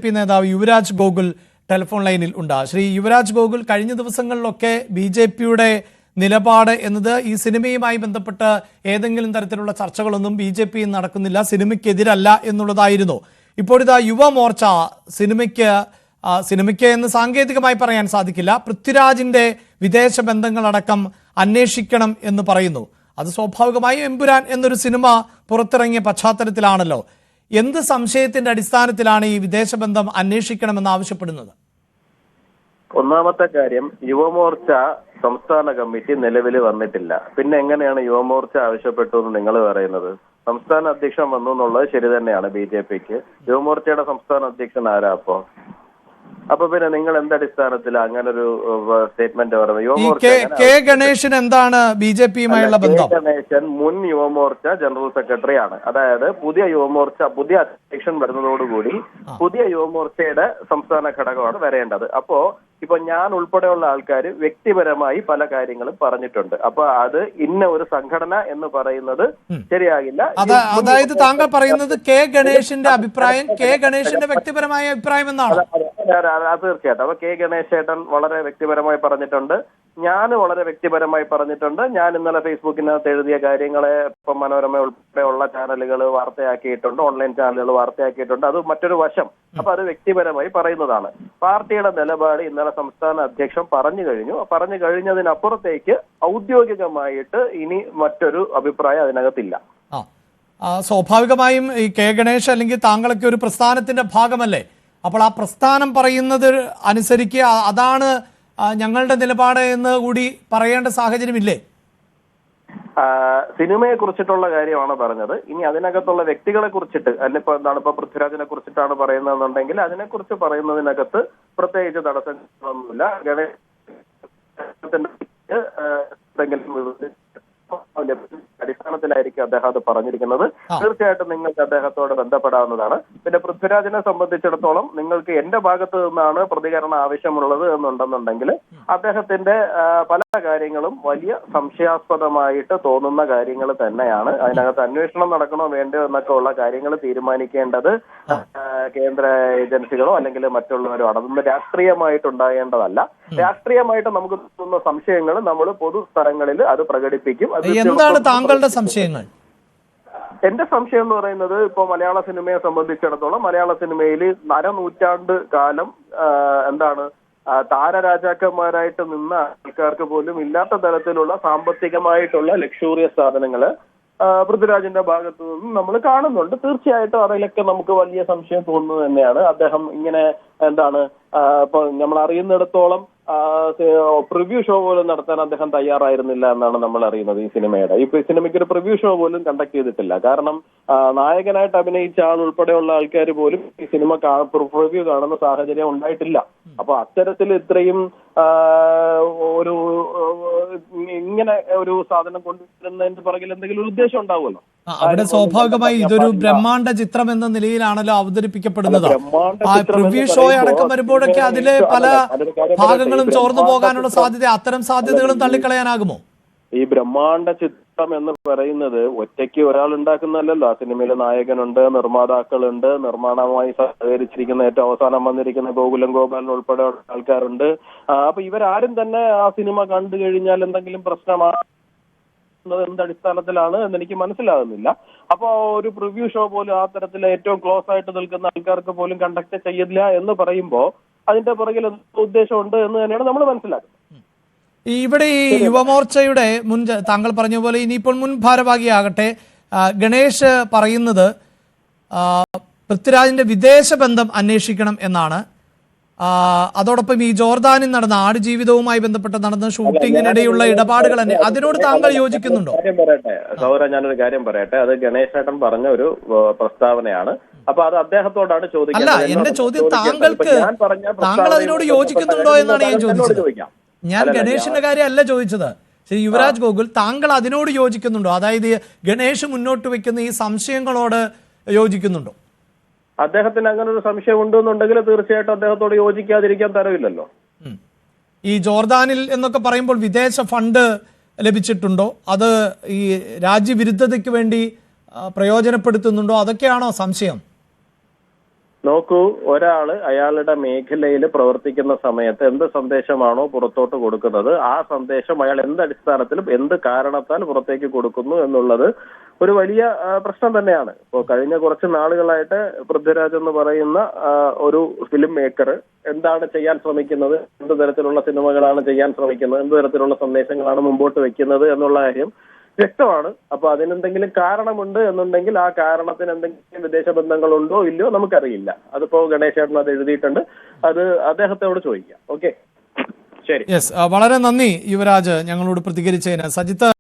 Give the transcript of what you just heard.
P നേതാവ് Yuvraj Gokul telephone ലൈനിൽ ഉണ്ട്. ശ്രീ യുവരാജ് ഗോകുൽ, കഴിഞ്ഞ ദിവസങ്ങളിലൊക്കെ ബി.ജെ.പിയുടെ നിലപാട് എന്നത് ഈ സിനിമയുമായി ബന്ധപ്പെട്ട് ഏതെങ്കിലും തരത്തിലുള്ള ചർച്ചകളൊന്നും ബി.ജെ.പി നടക്കുന്നില്ല, സിനിമയ്ക്കെതിരല്ല എന്നുള്ളതായിരുന്നു. ഇപ്പോഴിതാ യുവമോർച്ച സിനിമയ്ക്ക് എന്ന് സാങ്കേതികമായി പറയാൻ സാധിക്കില്ല, പൃഥ്വിരാജിന്റെ വിദേശ ബന്ധങ്ങളടക്കം അന്വേഷിക്കണം എന്ന് പറയുന്നു. അത് സ്വാഭാവികമായും എമ്പുരാൻ എന്നൊരു സിനിമ പുറത്തിറങ്ങിയ പശ്ചാത്തലത്തിലാണല്ലോ. എന്ത് സംശയത്തിന്റെ അടിസ്ഥാനത്തിലാണ് ഈ വിദേശ ബന്ധം അന്വേഷിക്കണമെന്ന് ആവശ്യപ്പെടുന്നത്? ഒന്നാമത്തെ കാര്യം, യുവമോർച്ച സംസ്ഥാന കമ്മിറ്റി നിലവിൽ വന്നിട്ടില്ല. പിന്നെ എങ്ങനെയാണ് യുവമോർച്ച ആവശ്യപ്പെട്ടു എന്ന് നിങ്ങൾ പറയുന്നത്? സംസ്ഥാന അധ്യക്ഷൻ വന്നു എന്നുള്ളത് ശരി തന്നെയാണ് ബി.ജെ.പിക്ക്. യുവമോർച്ചയുടെ സംസ്ഥാന അധ്യക്ഷൻ ആരാ അപ്പൊ പിന്നെ നിങ്ങൾ എന്തടിസ്ഥാനത്തിൽ അങ്ങനെ ഒരു സ്റ്റേറ്റ്മെന്റ് പറയുന്നത്? കെ ഗണേശൻ എന്താണ് ബി.ജെ.പിയുമായുള്ള ബന്ധം? ഗണേശൻ മുൻ യുവമോർച്ച ജനറൽ സെക്രട്ടറി ആണ്. അതായത് പുതിയ അധ്യക്ഷൻ വരുന്നതോടുകൂടി പുതിയ യുവമോർച്ചയുടെ സംസ്ഥാന ഘടകമാണ് വരേണ്ടത്. ഇപ്പൊ ഞാൻ ഉൾപ്പെടെയുള്ള ആൾക്കാർ വ്യക്തിപരമായി പല കാര്യങ്ങളും പറഞ്ഞിട്ടുണ്ട്. അപ്പൊ അത് ഇന്ന ഒരു സംഘടന എന്ന് പറയുന്നത് ശരിയാകില്ല. അതായത് താങ്കൾ പറയുന്നത് കെ ഗണേശന്റെ അഭിപ്രായം കെ ഗണേശന്റെ വ്യക്തിപരമായ അഭിപ്രായം എന്നാണ്? തീർച്ചയായിട്ടും. അപ്പൊ കെ ഗണേശ് ചേട്ടൻ വളരെ വ്യക്തിപരമായി പറഞ്ഞിട്ടുണ്ട്, ഞാൻ വളരെ വ്യക്തിപരമായി പറഞ്ഞിട്ടുണ്ട്. ഞാൻ ഇന്നലെ ഫേസ്ബുക്കിനകത്ത് എഴുതിയ കാര്യങ്ങളെ ഇപ്പം മനോരമ ഉൾപ്പെടെയുള്ള ചാനലുകൾ വാർത്തയാക്കിയിട്ടുണ്ട്, ഓൺലൈൻ ചാനലുകൾ വാർത്തയാക്കിയിട്ടുണ്ട്. അത് മറ്റൊരു വശം. അപ്പൊ അത് വ്യക്തിപരമായി പറയുന്നതാണ്. പാർട്ടിയുടെ നിലപാട് ഇന്നലെ സംസ്ഥാന അധ്യക്ഷൻ പറഞ്ഞു കഴിഞ്ഞതിനപ്പുറത്തേക്ക് ഔദ്യോഗികമായിട്ട് ഇനി മറ്റൊരു അഭിപ്രായം അതിനകത്തില്ല. സ്വാഭാവികമായും ഈ കെ ഗണേശ് അല്ലെങ്കിൽ താങ്കളൊക്കെ ഒരു പ്രസ്ഥാനത്തിന്റെ ഭാഗമല്ലേ? അപ്പോൾ ആ പ്രസ്ഥാനം പറയുന്നത് അനുസരിക്കുക, അതാണ് ഞങ്ങളുടെ നിലപാട് എന്ന് കൂടി പറയേണ്ട സാഹചര്യമില്ലേ? സിനിമയെ കുറിച്ചിട്ടുള്ള കാര്യമാണ് പറഞ്ഞത്. ഇനി അതിനകത്തുള്ള വ്യക്തികളെ കുറിച്ചിട്ട് ഇപ്പൊ പൃഥ്വിരാജിനെ കുറിച്ചിട്ടാണ് പറയുന്നതെന്നുണ്ടെങ്കിൽ അതിനെക്കുറിച്ച് പറയുന്നതിനകത്ത് പ്രത്യേകിച്ച് തടസ്സങ്ങളൊന്നുമില്ല. അടിസ്ഥാനത്തിലായിരിക്കും അദ്ദേഹം അത് പറഞ്ഞിരിക്കുന്നത്. തീർച്ചയായിട്ടും നിങ്ങൾക്ക് അദ്ദേഹത്തോട് ബന്ധപ്പെടാവുന്നതാണ്. പിന്നെ പൃഥ്വിരാജിനെ സംബന്ധിച്ചിടത്തോളം നിങ്ങൾക്ക് എന്റെ ഭാഗത്ത് നിന്നാണ് പ്രതികരണം ആവശ്യമുള്ളത് എന്നുണ്ടെന്നുണ്ടെങ്കിൽ അദ്ദേഹത്തിന്റെ പല കാര്യങ്ങളും വലിയ സംശയാസ്പദമായിട്ട് തോന്നുന്ന കാര്യങ്ങൾ തന്നെയാണ്. അതിനകത്ത് അന്വേഷണം നടക്കണോ വേണ്ടോ എന്നൊക്കെ ഉള്ള കാര്യങ്ങൾ തീരുമാനിക്കേണ്ടത് കേന്ദ്ര ഏജൻസികളോ അല്ലെങ്കിൽ മറ്റുള്ളവരോ ആണ്. അതൊന്നും രാഷ്ട്രീയമായിട്ടുണ്ടാകേണ്ടതല്ല. രാഷ്ട്രീയമായിട്ട് നമുക്ക് തോന്നുന്ന സംശയങ്ങൾ നമ്മൾ പൊതുസ്ഥലങ്ങളിൽ അത് പ്രകടിപ്പിക്കും. എന്താണ് താങ്കളുടെ സംശയങ്ങൾ? എന്റെ സംശയം എന്ന് പറയുന്നത്, ഇപ്പൊ മലയാള സിനിമയെ സംബന്ധിച്ചിടത്തോളം മലയാള സിനിമയിൽ അരനൂറ്റാണ്ട് കാലം താരരാജാക്കന്മാരായിട്ട് നിന്ന ആൾക്കാർക്ക് പോലും ഇല്ലാത്ത തരത്തിലുള്ള സാമ്പത്തികമായിട്ടുള്ള ലക്ഷൂറിയസ് സാധനങ്ങള് പൃഥ്വിരാജിന്റെ ഭാഗത്തു നിന്നും നമ്മൾ കാണുന്നുണ്ട്. തീർച്ചയായിട്ടും അതിലൊക്കെ നമുക്ക് വലിയ സംശയം തോന്നുന്നത് തന്നെയാണ്. അദ്ദേഹം ഇങ്ങനെ ഇപ്പൊ നമ്മൾ അറിയുന്നിടത്തോളം പ്രിവ്യൂ ഷോ പോലും നടത്താൻ അദ്ദേഹം തയ്യാറായിരുന്നില്ല എന്നാണ് നമ്മൾ അറിയുന്നത്. ഈ സിനിമയ്ക്ക് ഒരു പ്രിവ്യൂ ഷോ പോലും കണ്ടക്ട് ചെയ്തിട്ടില്ല. കാരണം നായകനായിട്ട് അഭിനയിച്ച ആൾ ഉൾപ്പെടെയുള്ള ആൾക്കാർ പോലും ഈ സിനിമ പ്രിവ്യൂ കാണുന്ന സാഹചര്യം ഉണ്ടായിട്ടില്ല. അപ്പൊ അത്തരത്തിൽ ഇത്രയും ഒരു ഇങ്ങനെ ഒരു സാധനം കൊണ്ടുവരുന്നതിന്റെ പുറകിൽ എന്തെങ്കിലും ഒരു ഉദ്ദേശം ഉണ്ടാവുമല്ലോ. അവിടെ സ്വാഭാവികമായി ഇതൊരു ബ്രഹ്മാണ്ഡ ചിത്രം എന്ന നിലയിലാണല്ലോ അവതരിപ്പിക്കപ്പെടുന്നത്. പ്രിവ്യൂ ഷോ അടക്കം വരുമ്പോഴൊക്കെ അതിലെ പല ഭാഗങ്ങളും ചോർന്നു പോകാനുള്ള സാധ്യത, അത്തരം സാധ്യതകളും തള്ളിക്കളയാനാകുമോ? ഈ ബ്രഹ്മാണ്ഡ ചിത്രം എന്ന് പറയുന്നത് ഒറ്റയ്ക്ക് ഒരാൾ ഉണ്ടാക്കുന്നതല്ലല്ലോ. ആ സിനിമയിൽ നായകനുണ്ട്, നിർമ്മാതാക്കളുണ്ട്, നിർമ്മാണവുമായി സഹകരിച്ചിരിക്കുന്ന ഏറ്റവും അവസാനം വന്നിരിക്കുന്ന ഗോകുലം ഗോപാലൻ ഉൾപ്പെടെ ആൾക്കാരുണ്ട്. അപ്പൊ ഇവരാരും തന്നെ ആ സിനിമ കണ്ടു കഴിഞ്ഞാൽ എന്തെങ്കിലും പ്രശ്നമാണ് അടിസ്ഥാനത്തിലാണ് എന്ന് എനിക്ക് മനസ്സിലാകുന്നില്ല. അപ്പൊ ഒരു പ്രിവ്യൂ ഷോ പോലും ആ തരത്തിൽ ഏറ്റവും ക്ലോസ് ആയിട്ട് നിൽക്കുന്ന ആൾക്കാർക്ക് പോലും കണ്ടക്ട് ചെയ്യില്ല എന്ന് പറയുമ്പോ അതിന്റെ പുറകിൽ ഉദ്ദേശമുണ്ട് എന്ന് തന്നെയാണ് നമ്മൾ മനസ്സിലാക്കുന്നത്. ഇവിടെ ഈ യുവമോർച്ചയുടെ താങ്കൾ പറഞ്ഞ പോലെ ഇനിയിപ്പോൾ മുൻ ഭാരവാഹിയാകട്ടെ ഗണേഷ് പറയുന്നത് പൃഥ്വിരാജിന്റെ വിദേശ ബന്ധം അന്വേഷിക്കണം എന്നാണ്. അതോടൊപ്പം ഈ ജോർദാനിൽ നടന്ന ആടുജീവിതവുമായി ബന്ധപ്പെട്ട് നടന്ന ഷൂട്ടിങ്ങിനിടെയുള്ള ഇടപാടുകൾ അതിനോട് താങ്കൾ യോജിക്കുന്നുണ്ടോ? ഞാനൊരു കാര്യം പറയട്ടെ. അത് ഗണേശ് ചേട്ടൻ പറഞ്ഞ ഒരു പ്രസ്താവനയാണ്. അപ്പൊ അത് അദ്ദേഹത്തോടാണ് ചോദിക്കുന്നത്. അല്ല, എന്റെ ചോദ്യം താങ്കൾ അതിനോട് യോജിക്കുന്നുണ്ടോ എന്നാണ് ഞാൻ ചോദിച്ചത്. ഞാൻ ഗണേഷിന്റെ കാര്യമല്ല ചോദിച്ചത്. ശ്രീ യുവരാജ് ഗോകുൽ, താങ്കൾ അതിനോട് യോജിക്കുന്നുണ്ടോ? അതായത് ഗണേഷ് മുന്നോട്ട് വെക്കുന്ന ഈ സംശയങ്ങളോട് യോജിക്കുന്നുണ്ടോ? അദ്ദേഹത്തിന് അങ്ങനെ ഒരു സംശയം ഉണ്ടെന്നുണ്ടെങ്കിൽ തീർച്ചയായിട്ടും അദ്ദേഹത്തോട് യോജിക്കാതിരിക്കാൻ തരവില്ലല്ലോ. ഈ ജോർദാനിൽ എന്നൊക്കെ പറയുമ്പോൾ വിദേശ ഫണ്ട് ലഭിച്ചിട്ടുണ്ടോ? അത് ഈ രാജ്യവിരുദ്ധതയ്ക്ക് വേണ്ടി പ്രയോജനപ്പെടുത്തുന്നുണ്ടോ? അതൊക്കെയാണോ സംശയം? നോക്കൂ, ഒരാള് അയാളുടെ മേഖലയിൽ പ്രവർത്തിക്കുന്ന സമയത്ത് എന്ത് സന്ദേശമാണോ പുറത്തോട്ട് കൊടുക്കുന്നത്, ആ സന്ദേശം അയാൾ എന്ത് അടിസ്ഥാനത്തിലും എന്ത് കാരണത്താൽ പുറത്തേക്ക് കൊടുക്കുന്നു എന്നുള്ളത് ഒരു വലിയ പ്രശ്നം തന്നെയാണ്. ഇപ്പോൾ കഴിഞ്ഞ കുറച്ച് നാളുകളായിട്ട് പൃഥ്വിരാജ് എന്ന് പറയുന്ന ഒരു ഫിലിം മേക്കർ എന്താണ് ചെയ്യാൻ ശ്രമിക്കുന്നത്, എന്ത് തരത്തിലുള്ള സിനിമകളാണ് ചെയ്യാൻ ശ്രമിക്കുന്നത്, എന്ത് തരത്തിലുള്ള സന്ദേശങ്ങളാണ് മുമ്പോട്ട് വെക്കുന്നത് എന്നുള്ള കാര്യം വ്യക്തമാണ്. അപ്പൊ അതിനെന്തെങ്കിലും കാരണമുണ്ട് എന്നുണ്ടെങ്കിൽ ആ കാരണത്തിന് എന്തെങ്കിലും വിദേശ ബന്ധങ്ങളുണ്ടോ ഇല്ലയോ നമുക്കറിയില്ല. അതിപ്പോ ഗണേശേട്ടൻ അത് എഴുതിയിട്ടുണ്ട്, അത് അദ്ദേഹത്തോട് ചോദിക്കാം. ഓക്കെ, ശരി. യെസ്, വളരെ നന്ദി യുവരാജ് ഞങ്ങളോട് പ്രതികരിച്ചതിന്. സജിത്ത്